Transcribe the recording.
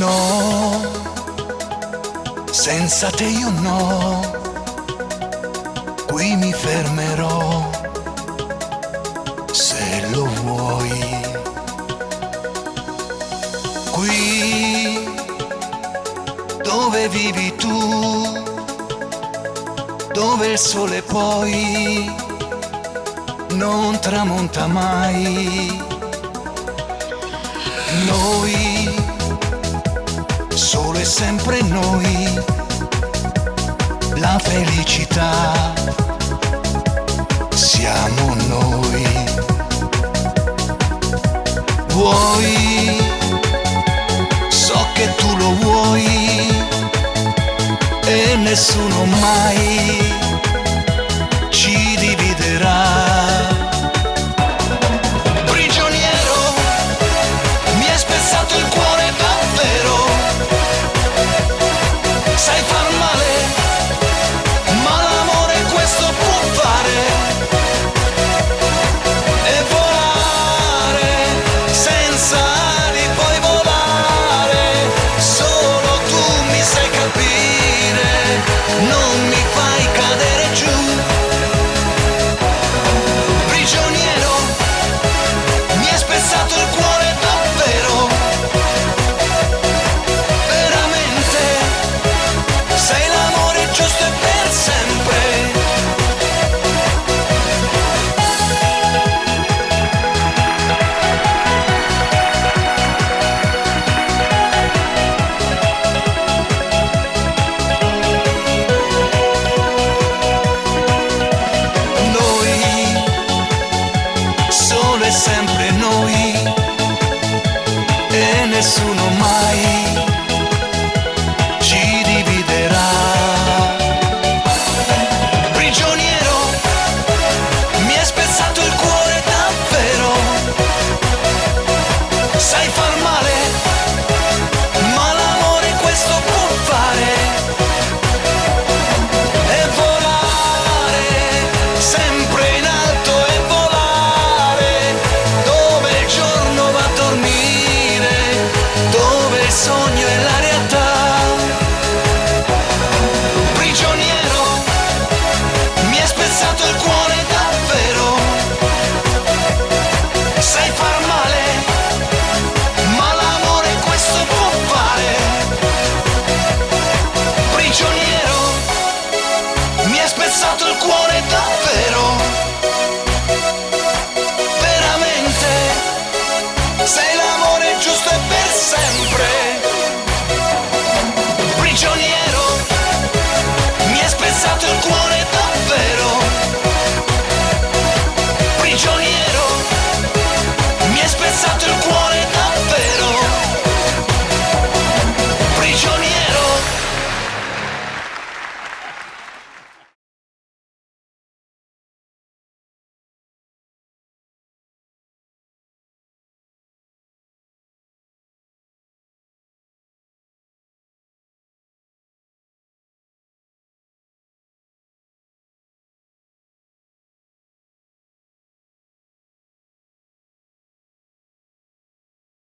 No, senza te io no, qui mi fermerò, se lo vuoi. Qui dove vivi tu, dove il sole poi non tramonta mai. Noi, solo e sempre noi, la felicità siamo noi. Vuoi, so che tu lo vuoi e nessuno mai ci dividerà. Il cuore davvero, sai far male, ma l'amore questo può fare, e volare senza ali puoi volare, solo tu mi sai capire, non mi fai cadere giù. Prigioniero, mi hai spezzato il cuore davvero, sei l'amore giusto e per sempre. Noi, solo e sempre noi,